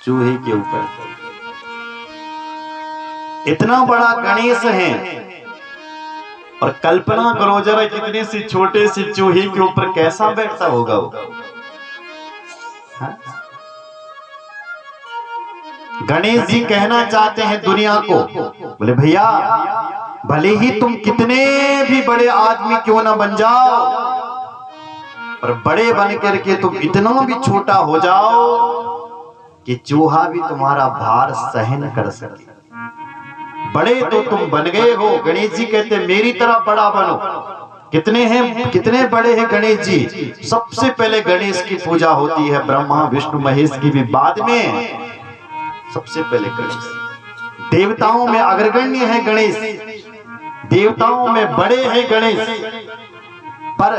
चूहे के ऊपर। इतना बड़ा गणेश है और कल्पना करो जरा कितने से छोटे से चूहे के ऊपर कैसा बैठता होगा वो। गणेश जी कहना चाहते हैं दुनिया को, बोले भैया भले ही तुम कितने भी बड़े आदमी क्यों ना बन जाओ, पर बड़े बन करके तुम इतना भी छोटा हो जाओ कि चूहा भी तुम्हारा भार सहन कर सके। बड़े तो तुम बन गए हो। गणेश जी कहते मेरी तरह बड़ा बनो। कितने हैं, कितने बड़े हैं गणेश जी। सबसे पहले गणेश की पूजा होती है, ब्रह्मा विष्णु महेश की भी बाद में, सबसे पहले गणेश। देवताओं में अग्रगण्य है गणेश, देवताओं में बड़े हैं गणेश। पर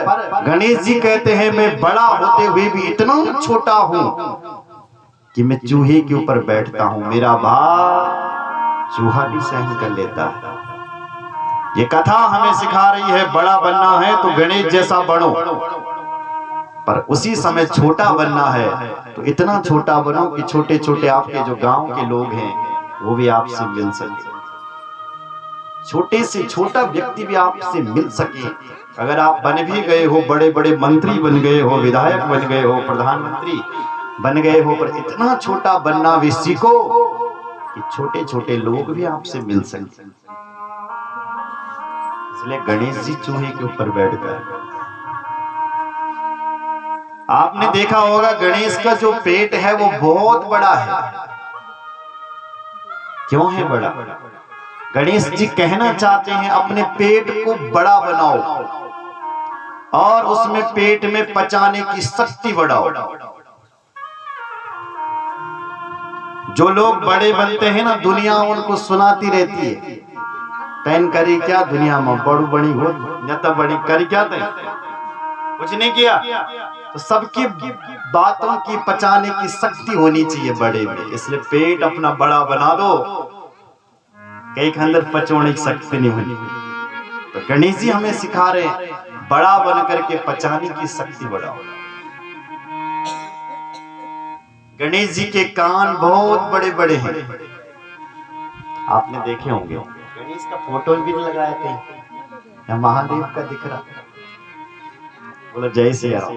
गणेश जी कहते हैं मैं बड़ा होते हुए भी इतना छोटा हूं कि मैं चूहे के ऊपर बैठता हूं, मेरा भार चूहा भी सहन कर लेता है। ये कथा हमें सिखा रही है बड़ा बनना है तो गणेश जैसा बनो, पर उसी समय छोटा बनना है तो इतना छोटा बनो कि छोटे छोटे आपके जो गांव के लोग हैं वो भी आपसे मिल सके, छोटे से छोटा व्यक्ति भी आपसे मिल सके। अगर आप बन भी गए हो, बड़े बड़े मंत्री बन गए हो, विधायक बन गए हो, प्रधानमंत्री बन गए हो, पर इतना छोटा बनना भी सीखो कि छोटे छोटे लोग भी आपसे मिल सके। इसलिए गणेश जी चूहे के ऊपर बैठ गए। आपने देखा होगा गणेश का जो पेट है वो बहुत बड़ा है। क्यों है बड़ा? गणेश जी कहना चाहते हैं अपने पेट को बड़ा बनाओ और उसमें पेट में पचाने की शक्ति बढ़ाओ। जो लोग बड़े बनते हैं ना, दुनिया उनको सुनाती रहती है तैन करी क्या दुनिया में बड़ू बड़ी हो तो बड़ी करी क्या तैन कुछ नहीं किया। तो सबकी बातों की पचाने की शक्ति होनी चाहिए बड़े में। इसलिए पेट अपना बड़ा बना दो, कई के अंदर पचोने की शक्ति नहीं होनी। तो गणेश जी हमें सिखा रहे हैं बड़ा बन करके पचाने की शक्ति बढ़ाओ। गणेश जी के कान बहुत बड़े बड़े हैं, आपने देखे होंगे। गणेश का फोटो भी लगाया कहीं, या महादेव का दिख रहा। बोलो जय श्री राम।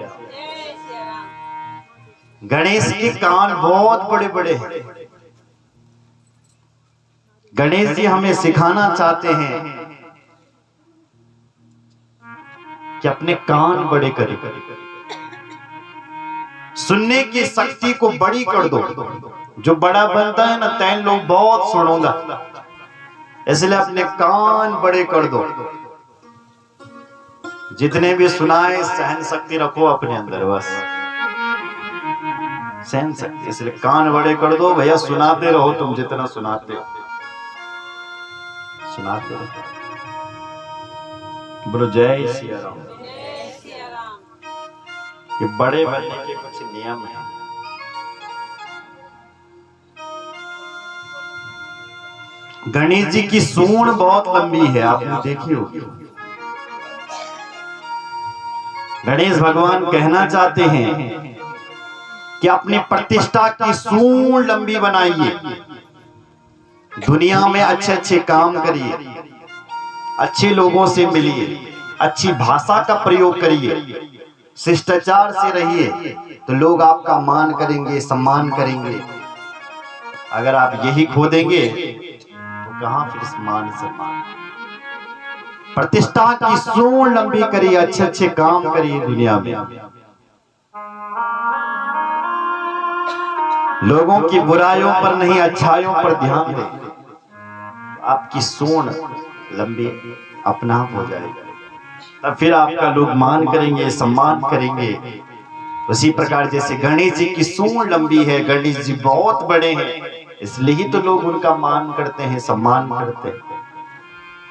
गणेश के कान बहुत बड़े बड़े हैं। गणेश जी हमें सिखाना चाहते हैं कि अपने कान बड़े करें, सुनने की शक्ति को बड़ी कर दो। जो बड़ा बनता है ना तैन लोग बहुत सुनोगा, इसलिए अपने कान बड़े कर दो। जितने भी सुनाए सहन शक्ति रखो अपने अंदर, बस सहन शक्ति। इसलिए कान बड़े कर दो भैया, सुनाते रहो। तुम जितना सुनाते हो सुनाते रहो। बोलो जय श्री राम। ये बड़े बनने के कुछ नियम हैं। गणेश जी की सूंड बहुत लंबी है, आपने देखी होगी। गणेश भगवान कहना चाहते हैं कि अपनी प्रतिष्ठा की सूंड लंबी बनाइए, दुनिया में अच्छे अच्छे काम करिए, अच्छे लोगों से मिलिए, अच्छी भाषा का प्रयोग करिए, शिष्टाचार से रहिए, तो लोग आपका मान करेंगे, सम्मान करेंगे। अगर आप यही खो देंगे तो कहां फिर मान सम्मान। प्रतिष्ठा की सूंड लंबी करिए, अच्छे अच्छे काम करिए दुनिया में। लोगों की बुराइयों पर नहीं, अच्छाइयों पर ध्यान दें, आपकी सूंड लंबी अपना आप हो जाएगी। तब फिर आपका लोग मान करेंगे, सम्मान करेंगे। उसी प्रकार जैसे गणेश जी की सूंड लंबी है, गणेश जी बहुत बड़े हैं, इसलिए ही तो लोग उनका मान करते हैं, सम्मान करते हैं।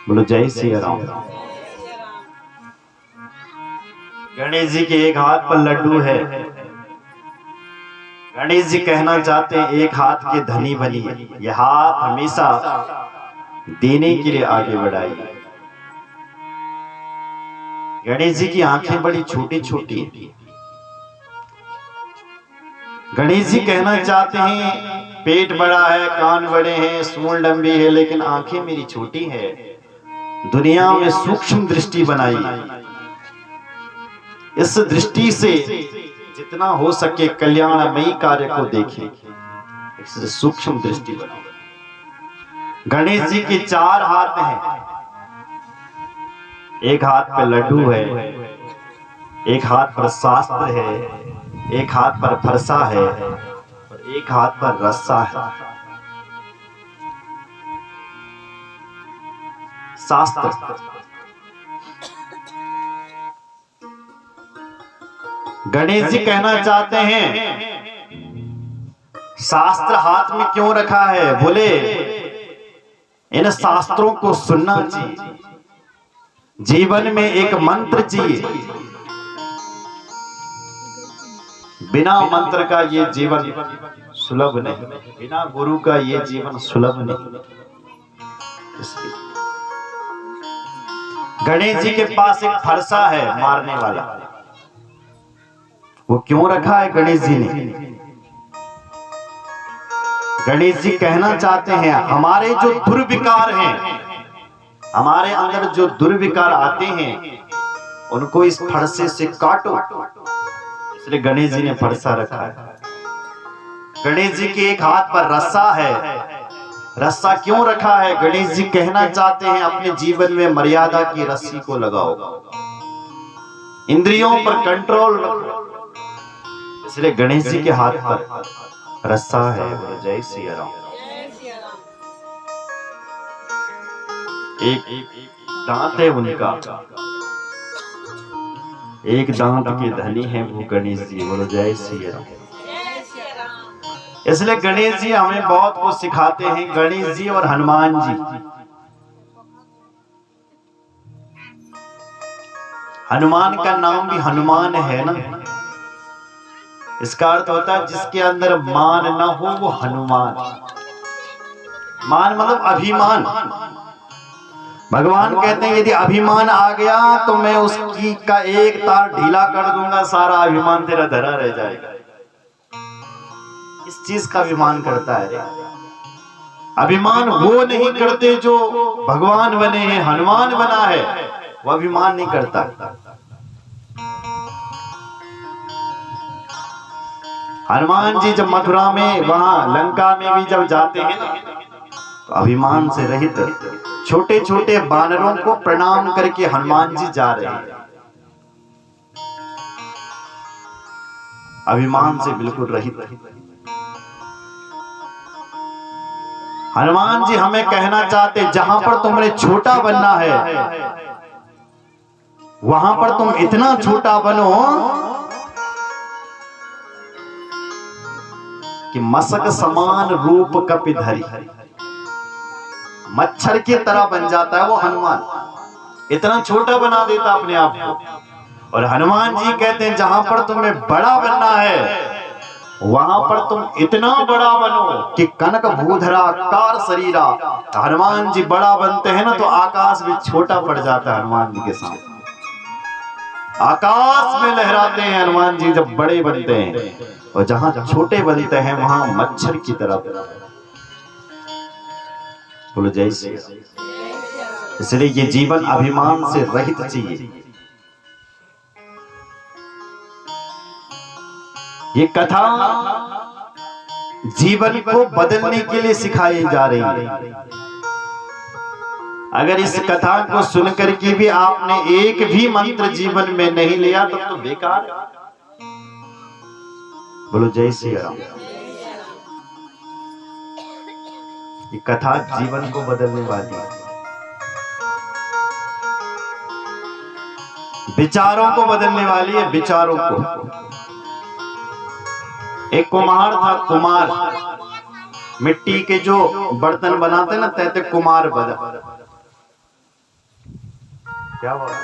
बोलो जय श्री राम। गणेश जी के एक हाथ पर लड्डू है। गणेश जी कहना चाहते हैं एक हाथ के धनी बनिए, यह हाथ हमेशा देने के लिए आगे बढ़ाइए। गणेश जी की आंखें बड़ी छोटी छोटी हैं। गणेश जी कहना चाहते हैं पेट बड़ा है, कान बड़े हैं, सूंड लंबी है, लेकिन आंखें मेरी छोटी है। दुनिया में सूक्ष्म दृष्टि बनाई, इस दृष्टि से जितना हो सके कल्याणमयी कार्य को देखें, इससे सूक्ष्म दृष्टि बनाओ। गणेश जी के 4 हाथ हैं, एक हाथ पे लड्डू है, एक हाथ पर शास्त्र है, एक हाथ पर फरसा है और एक हाथ पर रस्सा है। शास्त्र गणेश जी कहना चाहते हैं शास्त्र हाथ में क्यों रखा है? बोले इन शास्त्रों को सुनना चाहिए, जीवन में एक मंत्र चाहिए, बिना मंत्र का ये जीवन सुलभ नहीं, बिना गुरु का ये जीवन सुलभ नहीं। इसलिए गणेश जी के पास एक फरसा है मारने वाला, वो क्यों रखा है गणेश जी ने? गणेश जी कहना चाहते हैं हमारे जो दुर्विकार हैं, हमारे अंदर जो दुर्विकार आते हैं उनको इस फरसे से काटो। इसलिए गणेश जी ने फरसा रखा है। गणेश जी के एक हाथ पर रस्सा है। रस्सा क्यों रखा है? गणेश जी कहना चाहते हैं अपने जीवन में मर्यादा की रस्सी को लगाओ, इंद्रियों पर कंट्रोल रखो। इसलिए गणेश जी के हाथ पर रस्सा है। जय सिया राम। एक दांत है उनका, एक दांत के धनी है वो गणेश जी। बोलो जय सिया राम। इसलिए गणेश जी हमें बहुत कुछ सिखाते हैं। गणेश जी और हनुमान जी, हनुमान का नाम भी हनुमान है ना, इसका अर्थ होता है जिसके अंदर मान ना हो वो हनुमान। मान मतलब अभिमान। भगवान कहते हैं यदि अभिमान आ गया तो मैं उसकी का एक तार ढीला कर दूंगा, सारा अभिमान तेरा धरा रह जाएगा। इस चीज का अभिमान करता है। अभिमान वो नहीं करते जो भगवान बने हैं, हनुमान बना है वो अभिमान नहीं करता। हनुमान जी जब मथुरा में वहां लंका में भी जब जाते हैं तो अभिमान से रहित छोटे छोटे बानरों को प्रणाम करके हनुमान जी जा रहे हैं, अभिमान से बिल्कुल रहित। हनुमान जी हमें कहना चाहते जहां पर तुम्हें छोटा बनना है वहां पर तुम इतना छोटा बनो कि मसक समान रूप कपिधरी, मच्छर की तरह बन जाता है वो हनुमान, इतना छोटा बना देता अपने आप को। और हनुमान जी कहते हैं जहां पर तुम्हें बड़ा बनना है वहां पर तुम इतना बड़ा बनो कि कनक भूधरा कार शरीरा। हनुमान जी बड़ा बनते हैं ना तो आकाश भी छोटा पड़ जाता है हनुमान जी के सामने, आकाश में लहराते हैं हनुमान जी जब बड़े बनते हैं। और जहां छोटे बनते हैं वहां मच्छर की तरह। बोलो जय श्री राम। इसलिए ये जीवन अभिमान से रहित चाहिए। ये कथा जीवन को बदलने के लिए सिखाई जा रही है। अगर इस कथा को सुनकर के भी आपने एक भी मंत्र जीवन में नहीं लिया तब तो बेकार है। बोलो जय श्री राम। ये कथा जीवन को बदलने वाली है, विचारों को बदलने वाली है, विचारों को। एक कुम्हार था, कुमार मिट्टी के जो बर्तन बनाते ना तैते कुमार बना। क्या बात है?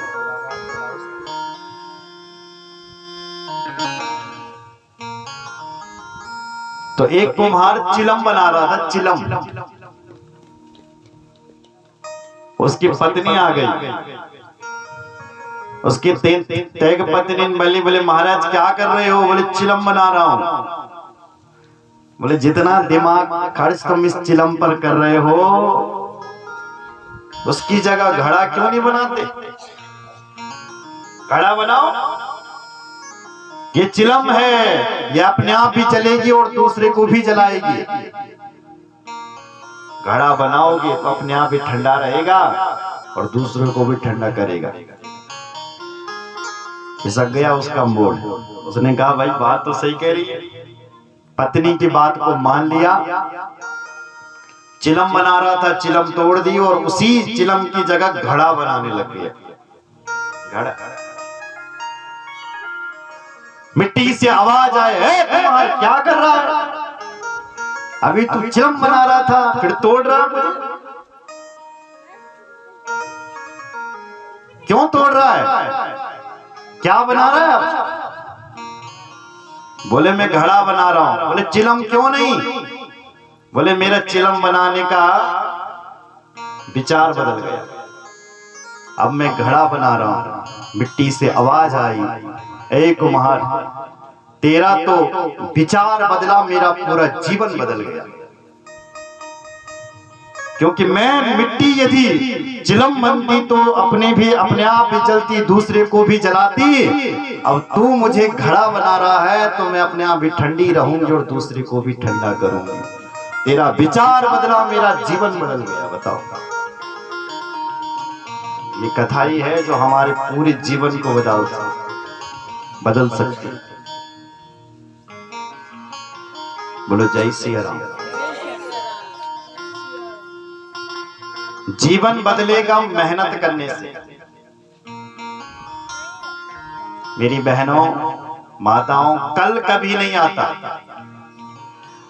तो एक कुम्हार चिलम बना रहा था, चिलम। उसकी पत्नी आ गई, उसकी तेग पत्नी बोली, बोले महाराज क्या कर रहे हो? बोले चिलम बना रहा हूं। बोले जितना दिमाग खर्च तुम इस चिलम पर कर रहे हो उसकी जगह घड़ा क्यों नहीं बनाते? घड़ा बनाओ। ये चिलम है, ये अपने आप भी चलेगी और दूसरे को भी जलाएगी। घड़ा बनाओगे तो अपने आप भी ठंडा रहेगा और दूसरों को भी ठंडा करेगा। खिसक गया उसका मूड। उसने कहा भाई बात तो सही कह रही है। पत्नी की बात को मान लिया, चिलम बना रहा था, चिलम तोड़ दी और उसी चिलम की जगह घड़ा बनाने लग गया। घड़ा, मिट्टी से आवाज आए, तुम्हारा क्या कर रहा है? अभी तू चिलम बना रहा था, फिर तोड़ रहा है। क्यों तोड़ रहा है? क्या बना रहा है? बोले मैं घड़ा बना रहा हूं। बोले चिलम क्यों नहीं? बोले मेरा चिलम बनाने का विचार बदल गया, अब मैं घड़ा बना रहा हूं। मिट्टी से आवाज आई, ए कुम्हार तेरा तो विचार बदला, मेरा पूरा जीवन बदल गया। क्योंकि मैं मिट्टी यदि चिलम बनती तो अपने आप भी जलती, दूसरे को भी जलाती। अब तू मुझे घड़ा बना रहा है तो मैं अपने आप भी ठंडी रहूंगी और दूसरे को भी ठंडा करूंगी। तेरा विचार बदला, मेरा जीवन बदल गया। बताओ, ये कथा ही है जो हमारे पूरे जीवन को बदल सकती। बोलो जय सिया राम। जीवन बदलेगा मेहनत करने से। मेरी बहनों माताओं, कल कभी नहीं आता।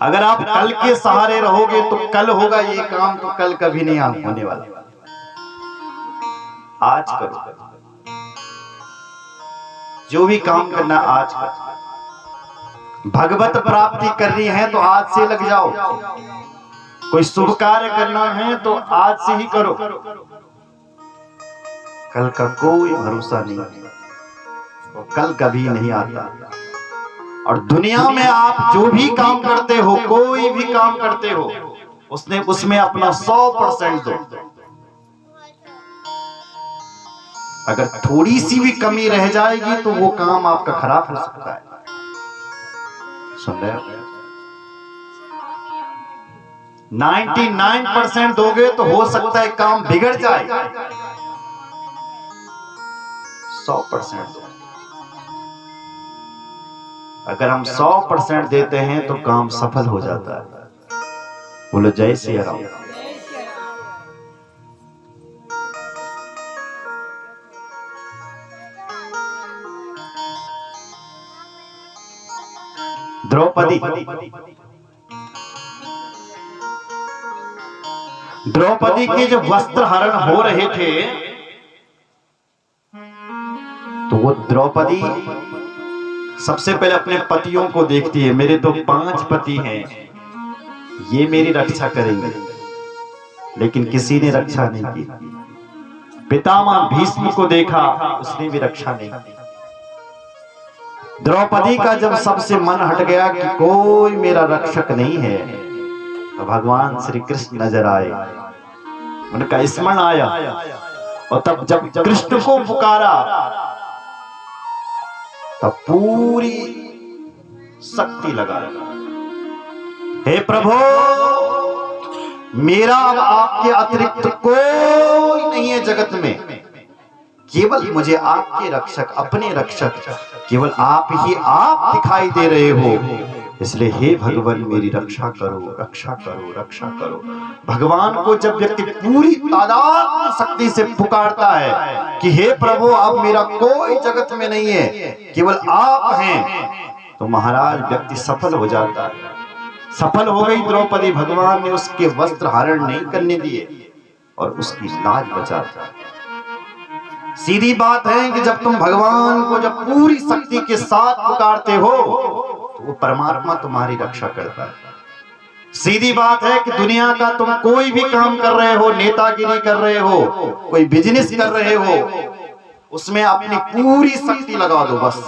अगर आप कल के सहारे रहोगे तो कल होगा ये काम, तो कल कभी नहीं होने वाला। आज करो, जो भी काम करना आज करो। भगवत प्राप्ति करनी है तो आज से लग जाओ। कोई शुभ कार्य करना है तो आज से ही करो। कल का कोई भरोसा नहीं, और कल कभी नहीं आता। और दुनिया में आप जो भी काम करते हो, कोई भी काम करते हो, उसमें अपना 100% दो। अगर थोड़ी सी भी कमी रह जाएगी तो वो काम आपका खराब हो सकता है। सुन रहे हो? 99% दोगे तो हो सकता है काम बिगड़ जाए। 100% दो। अगर हम 100% देते हैं तो काम सफल हो जाता है। बोलो जय सिया राम। द्रौपदी के जब वस्त्र हरण हो रहे थे तो वो द्रौपदी सबसे पहले अपने पतियों को देखती है। मेरे तो 5 पति हैं, ये मेरी रक्षा करेंगे, लेकिन किसी ने रक्षा नहीं की। पितामह भीष्म को देखा, उसने भी रक्षा नहीं की। द्रौपदी का जब सबसे मन हट गया कि कोई मेरा रक्षक नहीं है, तो भगवान श्री कृष्ण नजर आए, उनका स्मरण आया। और तब जब कृष्ण को पुकारा तब पूरी शक्ति लगा, हे प्रभु मेरा अब आपके अतिरिक्त कोई नहीं है जगत में, केवल मुझे आपके रक्षक, अपने रक्षक केवल आप ही आप दिखाई दे रहे हो। इसलिए हे भगवान मेरी रक्षा करो, रक्षा करो, रक्षा करो। भगवान को जब व्यक्ति पूरी तादाद शक्ति से पुकारता है कि हे प्रभु अब मेरा कोई जगत में नहीं है, केवल आप हैं, तो महाराज व्यक्ति सफल हो जाता है। सफल हो गई द्रौपदी। भगवान ने उसके वस्त्र हरण नहीं करने दिए और उसकी लाज बचाता। सीधी बात है कि जब तुम भगवान को जब पूरी शक्ति के साथ पुकारते हो तो वो परमात्मा तुम्हारी रक्षा करता है। सीधी बात है कि दुनिया का तुम कोई भी काम कर रहे हो, नेतागिरी कर रहे हो, कोई बिजनेस कर रहे हो, उसमें अपनी पूरी शक्ति लगा दो बस।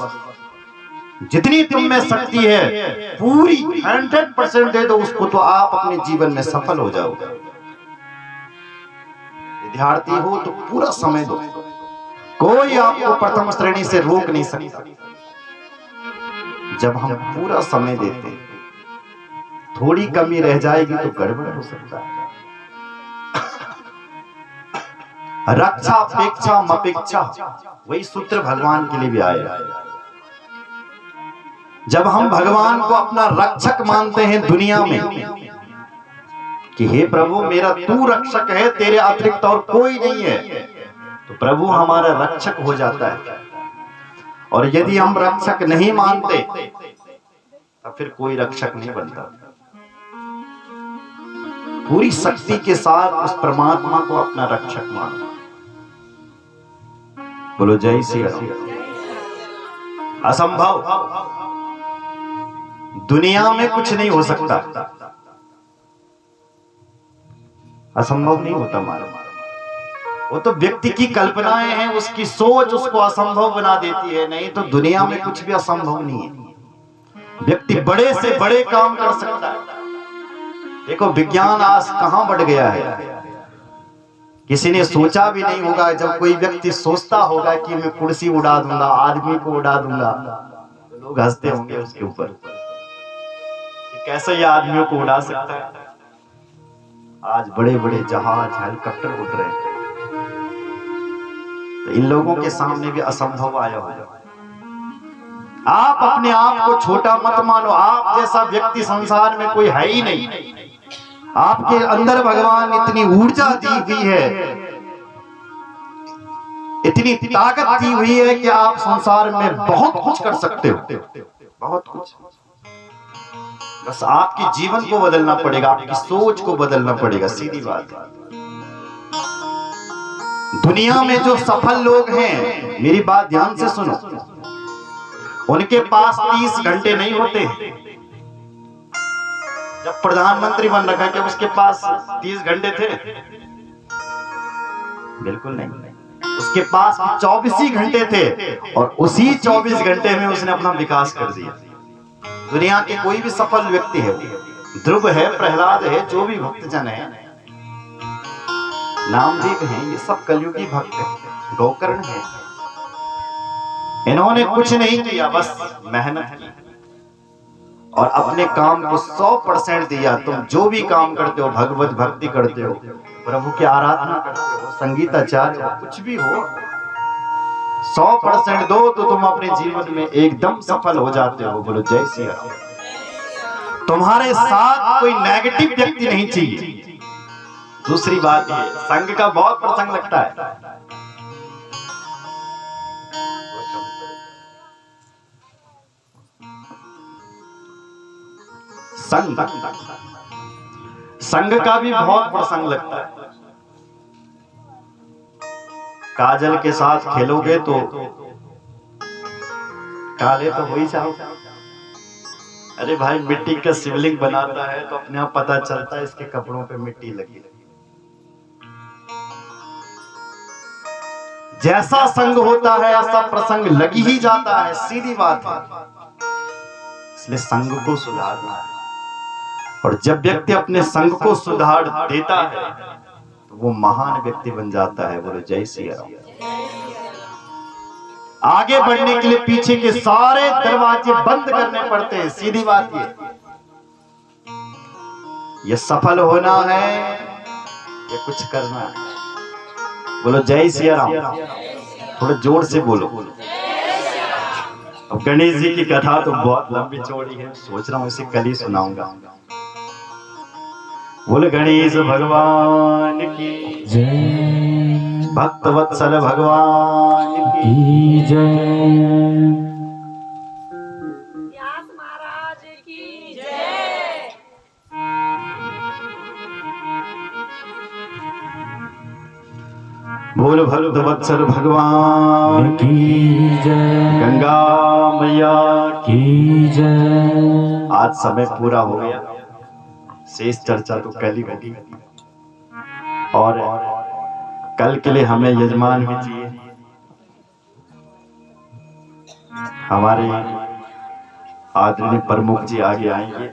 जितनी तुम में शक्ति है पूरी 100% दे दो उसको, तो आप अपने जीवन में सफल हो जाओगे। विद्यार्थी हो तो पूरा समय दो, कोई आपको प्रथम श्रेणी से रोक नहीं सकता। जब हम पूरा समय देते हैं, थोड़ी कमी रह जाएगी तो गड़बड़ हो सकता है। रक्षा अपेक्षा मपेक्षा, वही सूत्र भगवान के लिए भी आया। जब हम भगवान को अपना रक्षक मानते हैं दुनिया में कि हे प्रभु मेरा तू रक्षक है, तेरे अतिरिक्त और कोई नहीं है, तो प्रभु हमारा रक्षक हो जाता है। और यदि हम रक्षक नहीं मानते तो फिर कोई रक्षक नहीं बनता। पूरी शक्ति के साथ उस परमात्मा को अपना रक्षक मानो। बोलो जय श्री राम। असंभव दुनिया में कुछ नहीं हो सकता, असंभव नहीं होता मानो। वो तो व्यक्ति की कल्पनाएं हैं, उसकी सोच उसको असंभव बना देती है, नहीं तो दुनिया में कुछ भी असंभव नहीं है। व्यक्ति बड़े से बड़े काम कर सकता है। देखो विज्ञान आज कहां बढ़ गया है, किसी ने सोचा भी नहीं होगा। जब कोई व्यक्ति सोचता होगा कि मैं कुर्सी उड़ा दूंगा, आदमी को उड़ा दूंगा, तो लोग हंसते होंगे उसके ऊपर कि कैसे ये आदमियों को उड़ा सकता है। आज बड़े बड़े जहाज हेलीकॉप्टर उड़ रहे हैं, तो इन लोगों के सामने भी असंभव आया होगा। आप अपने आप को छोटा मत मानो। आप जैसा व्यक्ति संसार में कोई है ही नहीं। आपके अंदर भगवान इतनी ऊर्जा दी हुई है, इतनी ताकत दी हुई है कि आप संसार में बहुत कुछ कर सकते हो, बहुत कुछ। बस आपके जीवन को बदलना पड़ेगा, आपकी सोच को बदलना पड़ेगा, सीधी बात है। दुनिया में जो सफल लोग हैं, मेरी बात ध्यान से सुनो, उनके पास 30 घंटे नहीं होते। जब प्रधानमंत्री बन रखा क्या उसके पास 30 घंटे थे? बिल्कुल नहीं। उसके पास 24 ही घंटे थे, और उसी 24 घंटे में उसने अपना विकास कर दिया। दुनिया के कोई भी सफल व्यक्ति है, ध्रुव है, प्रहलाद है, जो भी भक्तजन है, नामदेव हैं, ये सब कलयुगी भक्त है, गोकर्ण है। इन्होंने कुछ नहीं किया, बस मेहनत की और अपने काम को 100% दिया। तुम जो भी काम करते हो, भगवत भक्ति करते हो, प्रभु की आराधना करते हो, संगीताचार्य हो, कुछ भी हो, 100% दो तो तुम अपने जीवन में एकदम सफल हो जाते हो। बोलो जय श्री राम। तुम्हारे साथ कोई नेगेटिव व्यक्ति नहीं चाहिए। दूसरी बात है, संघ का बहुत प्रसंग लगता है। संघ का भी बहुत प्रसंग लगता है। काजल के साथ खेलोगे तो काले तो हो ही जाओगे। अरे भाई, मिट्टी का शिवलिंग बनाता है तो अपने आप पता चलता है इसके कपड़ों पे मिट्टी लगी। जैसा संग होता है ऐसा प्रसंग लगी ही जाता है, सीधी बात है। इसलिए संग को सुधारना है, और जब व्यक्ति अपने संग को सुधार देता है तो वो महान व्यक्ति बन जाता है। बोलो जय श्री राम। आगे बढ़ने के लिए पीछे के सारे दरवाजे बंद करने पड़ते हैं, सीधी बात ये सफल होना है, ये कुछ करना है। बोलो जय श्री राम। थोड़ा जोर से बोलो। अब गणेश जी की कथा तो बहुत लंबी चौड़ी है, सोच रहा हूं इसे कल ही सुनाऊंगा। बोल गणेश भगवान की जय, भक्त वत्सल भगवान की जय, व्यास महाराज की जय। बोल भक्त वत्सल भगवान की जय, गंगा मैया की जय। आज समय पूरा हो गया, शेष चर्चा तो कल ही होगी, और कल के लिए हमें यजमान भी चाहिए। हमारे आदरणीय प्रमुख जी आगे आएंगे।